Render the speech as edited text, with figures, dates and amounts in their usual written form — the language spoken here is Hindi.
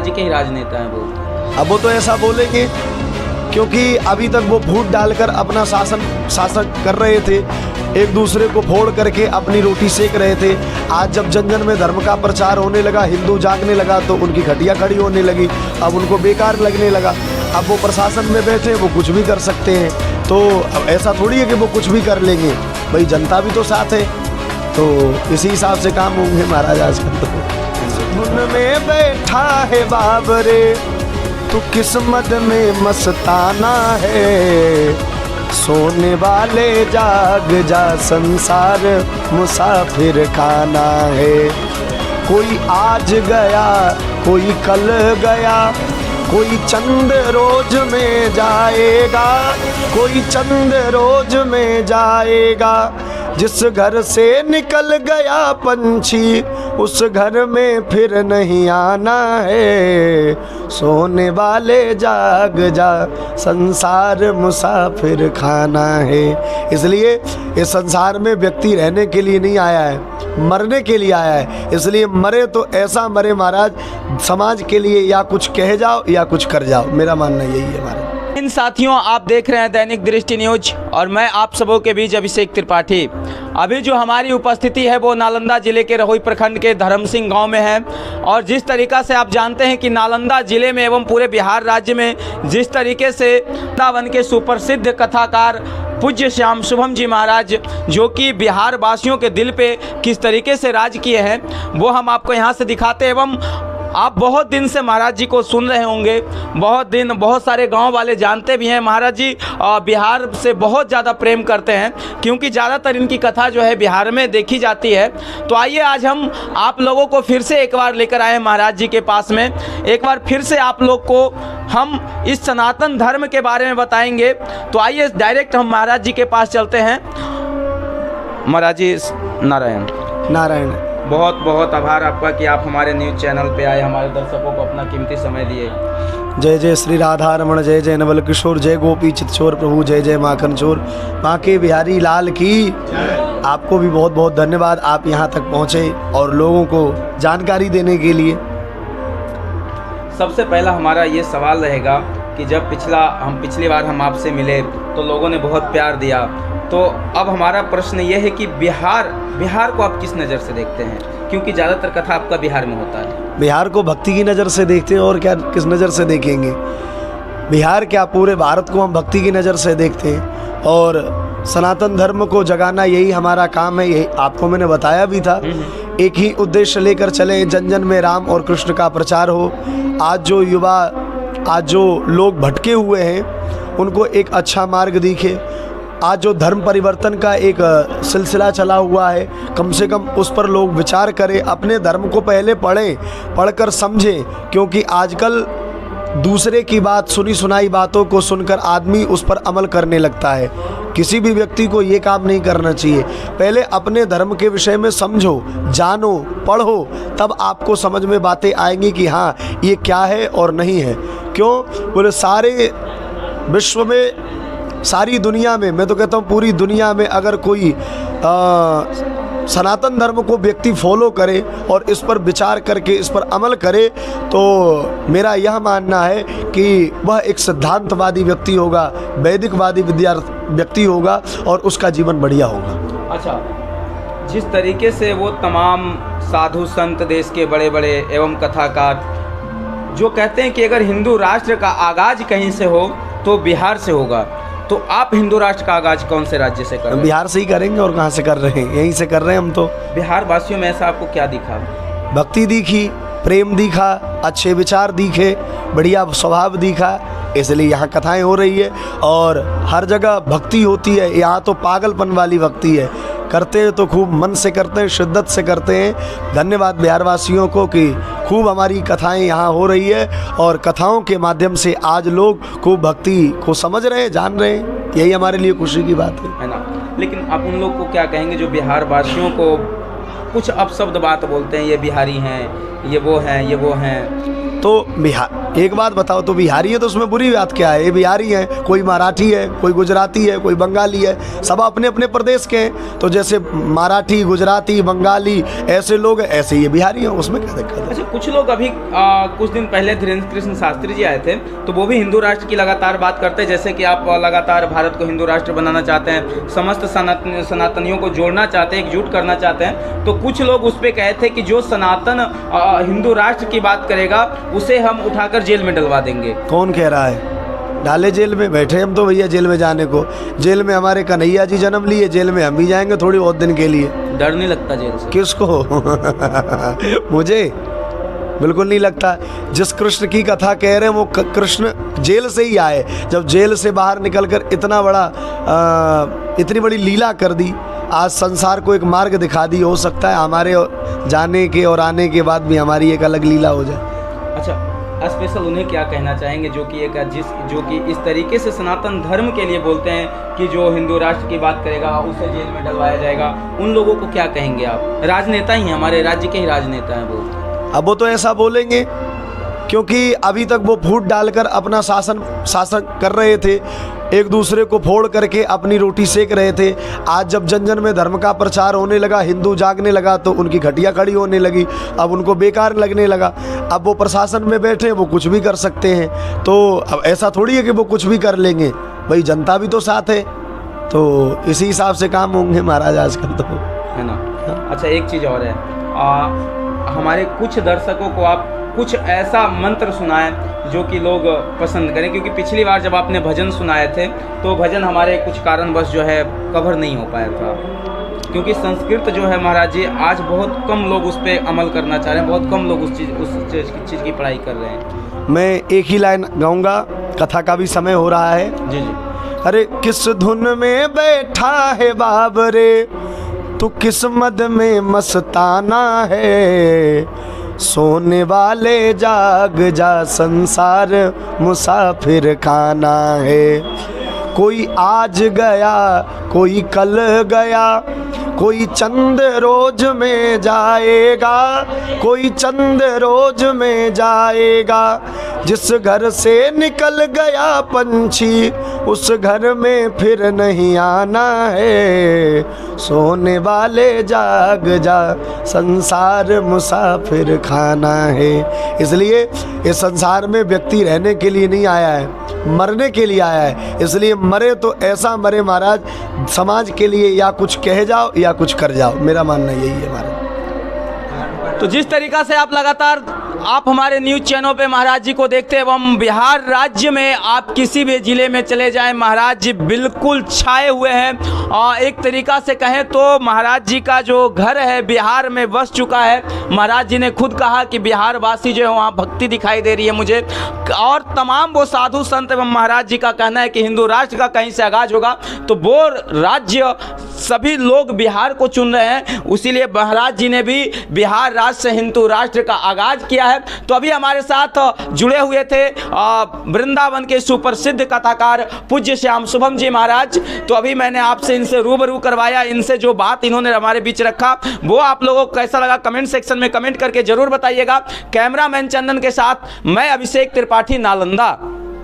राज्य के ही राजनेता हैं बोलते हैं। अब वो तो ऐसा बोलेंगे क्योंकि अभी तक वो फूट डालकर अपना शासन कर रहे थे, एक दूसरे को फोड़ करके अपनी रोटी सेक रहे थे। आज जब जन जन में धर्म का प्रचार होने लगा, हिंदू जागने लगा, तो उनकी घटिया खड़ी होने लगी। अब उनको बेकार लगने लगा। अब वो प्रशासन में बैठे, वो कुछ भी कर सकते हैं। तो अब ऐसा थोड़ी है कि वो कुछ भी कर लेंगे, भाई जनता भी तो साथ है। तो इसी हिसाब से काम होंगे महाराज आजकल। तो उनमें बैठा है बाबरे, तू किस्मत में मस्ताना है, सोने वाले जाग जा, संसार मुसाफिर खाना है। कोई आज गया, कोई कल गया, कोई चंद रोज में जाएगा, कोई चंद रोज में जाएगा। जिस घर से निकल गया पंछी, उस घर में फिर नहीं आना है, सोने वाले जाग जा, संसार मुसाफिर खाना है। इसलिए इस संसार में व्यक्ति रहने के लिए नहीं आया है, मरने के लिए आया है। इसलिए मरे तो ऐसा मरे महाराज, समाज के लिए या कुछ कह जाओ या कुछ कर जाओ। मेरा मानना यही है महाराज। इन साथियों, आप देख रहे हैं दैनिक दृष्टि न्यूज और मैं आप सबों के बीच अभिषेक त्रिपाठी। अभी जो हमारी उपस्थिति है वो नालंदा जिले के रहोई प्रखंड के धर्म सिंह गांव में है। और जिस तरीक़ा से आप जानते हैं कि नालंदा जिले में एवं पूरे बिहार राज्य में जिस तरीके से वृंदावन के सुप्रसिद्ध कथाकार पूज्य श्याम शुभम जी महाराज, जो कि बिहार वासियों के दिल पे किस तरीके से राज किए हैं, वो हम आपको यहाँ से दिखाते हैं। एवं आप बहुत दिन से महाराज जी को सुन रहे होंगे, बहुत सारे गांव वाले जानते भी हैं। महाराज जी बिहार से बहुत ज़्यादा प्रेम करते हैं, क्योंकि ज़्यादातर इनकी कथा जो है बिहार में देखी जाती है। तो आइए आज हम आप लोगों को फिर से एक बार लेकर आए महाराज जी के पास में, एक बार फिर से आप लोग को हम इस सनातन धर्म के बारे में बताएंगे। तो आइए डायरेक्ट हम महाराज जी के पास चलते हैं। महाराज जी नारायण नारायण। बहुत बहुत आभार आपका कि आप हमारे न्यूज़ चैनल पे आए, हमारे दर्शकों को अपना कीमती समय दिए। जय जय श्री राधा रमण, जय जय नवल किशोर, जय गोपी चितचोर प्रभु, जय जय माखन चोर, बांके बिहारी लाल की। आपको भी बहुत बहुत धन्यवाद, आप यहाँ तक पहुँचे और लोगों को जानकारी देने के लिए। सबसे पहला हमारा ये सवाल रहेगा कि जब पिछली बार हम आपसे मिले तो लोगों ने बहुत प्यार दिया, तो अब हमारा प्रश्न ये है कि बिहार को आप किस नज़र से देखते हैं? क्योंकि ज़्यादातर कथा आपका बिहार में होता है। बिहार को भक्ति की नज़र से देखते हैं, और क्या किस नज़र से देखेंगे? बिहार क्या, पूरे भारत को हम भक्ति की नज़र से देखते हैं। और सनातन धर्म को जगाना यही हमारा काम है। यही आपको मैंने बताया भी था। एक ही उद्देश्य लेकर चले, जन जन में राम और कृष्ण का प्रचार हो। आज जो युवा, आज जो लोग भटके हुए हैं, उनको एक अच्छा मार्ग दिखे। आज जो धर्म परिवर्तन का एक सिलसिला चला हुआ है, कम से कम उस पर लोग विचार करें, अपने धर्म को पहले पढ़कर समझें। क्योंकि आजकल दूसरे की बात, सुनी सुनाई बातों को सुनकर आदमी उस पर अमल करने लगता है। किसी भी व्यक्ति को ये काम नहीं करना चाहिए। पहले अपने धर्म के विषय में समझो, जानो, पढ़ो, तब आपको समझ में बातें आएंगी कि हाँ ये क्या है और नहीं है। क्यों बोले, सारे विश्व में, सारी दुनिया में, मैं तो कहता हूँ पूरी दुनिया में अगर कोई सनातन धर्म को व्यक्ति फॉलो करे और इस पर विचार करके इस पर अमल करे, तो मेरा यह मानना है कि वह एक सिद्धांतवादी व्यक्ति होगा, वैदिकवादी व्यक्ति होगा और उसका जीवन बढ़िया होगा। अच्छा, जिस तरीके से वो तमाम साधु संत, देश के बड़े बड़े एवं कथाकार जो कहते हैं कि अगर हिंदू राष्ट्र का आगाज कहीं से हो तो बिहार से होगा, तो आप हिंदू राष्ट्र का आगाज कौन से राज्य से कर रहे हैं? बिहार से ही करेंगे, और कहाँ से कर रहे हैं, यहीं से कर रहे हैं हम तो। बिहार वासियों में ऐसा आपको क्या दिखा? भक्ति दिखी, प्रेम दिखा, अच्छे विचार दिखे, बढ़िया स्वभाव दिखा, इसलिए यहाँ कथाएं हो रही है। और हर जगह भक्ति होती है, यहाँ तो पागलपन वाली भक्ति है। करते हैं तो खूब मन से करते हैं, शिद्दत से करते हैं। धन्यवाद बिहार वासियों को कि खूब हमारी कथाएं यहाँ हो रही है, और कथाओं के माध्यम से आज लोग खूब भक्ति को समझ रहे हैं, जान रहे हैं। यही हमारे लिए खुशी की बात है ना। लेकिन आप उन लोग को क्या कहेंगे जो बिहार वासियों को कुछ अपशब्द बात बोलते हैं, ये बिहारी हैं, ये वो हैं, ये वो हैं? तो बिहार एक बात बताओ, तो बिहारी है तो उसमें बुरी बात क्या है? ये बिहारी हैं, कोई मराठी है, कोई गुजराती है, कोई बंगाली है, सब अपने अपने प्रदेश के हैं। तो जैसे मराठी, गुजराती, बंगाली ऐसे लोग हैं, ऐसे ये बिहारी हैं, उसमें क्या दिक्कत है? अच्छा, कुछ लोग अभी कुछ दिन पहले धीरेन्द्र कृष्ण शास्त्री जी आए थे, तो वो भी हिंदू राष्ट्र की लगातार बात करते हैं, जैसे कि आप लगातार भारत को हिंदू राष्ट्र बनाना चाहते हैं, समस्त सनातनियों को जोड़ना चाहते हैं, एकजुट करना चाहते हैं। तो कुछ लोग उस पर कहे थे कि जो सनातन हिंदू राष्ट्र की बात करेगा उसे हम उठाकर जेल में डलवा देंगे। कौन कह रहा है? डाले जेल में? बैठे हम तो भैया जेल में जाने को। जेल में हमारे कन्हैया जी जन्म लिए, जेल में हम भी जाएंगे थोड़ी बहुत दिन के लिए। डर नहीं लगता जेल से? किसको? मुझे बिल्कुल नहीं लगता। जिस कृष्ण की कथा कह रहे हैं वो कृष्ण जेल से ही आए। जब जेल से बाहर निकलकर इतनी बड़ी लीला कर दी, आज संसार को एक मार्ग दिखा दी, हो सकता है हमारे जाने के और आने के बाद भी हमारी एक अलग लीला हो जाए। अच्छा, स्पेशल उन्हें क्या कहना चाहेंगे जो कि इस तरीके से सनातन धर्म के लिए बोलते हैं कि जो हिंदू राष्ट्र की बात करेगा उसे जेल में डलवाया जाएगा? उन लोगों को क्या कहेंगे आप? राजनेता ही हैं, हमारे राज्य के ही राजनेता हैं वो। अब वो तो ऐसा बोलेंगे क्योंकि अभी तक वो फूट डालकर अपना शासन कर रहे थे, एक दूसरे को फोड़ करके अपनी रोटी सेक रहे थे। आज जब जन जन में धर्म का प्रचार होने लगा, हिंदू जागने लगा, तो उनकी घटिया खड़ी होने लगी। अब उनको बेकार लगने लगा। अब वो प्रशासन में बैठे, वो कुछ भी कर सकते हैं। तो अब ऐसा थोड़ी है कि वो कुछ भी कर लेंगे, भाई जनता भी तो साथ है। तो इसी हिसाब से काम होंगे महाराज आजकल तो, है ना? अच्छा, एक चीज़ और है, हमारे कुछ दर्शकों को आप कुछ ऐसा मंत्र सुनाएं जो कि लोग पसंद करें, क्योंकि पिछली बार जब आपने भजन सुनाए थे तो भजन हमारे कुछ कारणवश जो है कवर नहीं हो पाया था, क्योंकि संस्कृत जो है महाराज जी आज बहुत कम लोग उस पर अमल करना चाह रहे हैं, बहुत कम लोग उस चीज़ की पढ़ाई कर रहे हैं। मैं एक ही लाइन गाऊंगा, कथा का भी समय हो रहा है। जी जी। अरे किस धुन में बैठा है बाबरे, तू किस मद में मस्ताना है, सोने वाले जाग जा संसार मुसाफिर खाना है। कोई आज गया, कोई कल गया, कोई चंद रोज में जाएगा, कोई चंद रोज में जाएगा। जिस घर से निकल गया पंछी, उस घर में फिर नहीं आना है। सोने वाले जाग जा, संसार मुसाफिर खाना है। इसलिए इस संसार में व्यक्ति रहने के लिए नहीं आया है, मरने के लिए आया है। इसलिए मरे तो ऐसा मरे महाराज, समाज के लिए या कुछ कह जाओ या कुछ कर जाओ, मेरा मानना यही है महाराज। तो जिस तरीक़ा से आप लगातार आप हमारे न्यूज़ चैनल पे महाराज जी को देखते हैं, एवं बिहार राज्य में आप किसी भी ज़िले में चले जाएं, महाराज जी बिल्कुल छाए हुए हैं। और एक तरीक़ा से कहें तो महाराज जी का जो घर है बिहार में बस चुका है। महाराज जी ने खुद कहा कि बिहार वासी जो है वहाँ भक्ति दिखाई दे रही है मुझे, और तमाम वो साधु संत एवं महाराज जी का कहना है कि हिंदू राष्ट्र का कहीं से आगाज होगा तो वो राज्य सभी लोग बिहार को चुन रहे हैं। इसीलिए महाराज जी ने भी बिहार राज्य से हिंदू राष्ट्र का आगाज किया है। तो अभी हमारे साथ जुड़े हुए थे वृंदावन के सुप्रसिद्ध कथाकार पूज्य श्याम शुभम जी महाराज। तो अभी मैंने आपसे इनसे रूबरू करवाया, इनसे जो बात इन्होंने हमारे बीच रखा वो आप लोगों को कैसा लगा कमेंट सेक्शन में कमेंट करके जरूर बताइएगा। कैमरामैन चंदन के साथ मैं अभिषेक त्रिपाठी, नालंदा।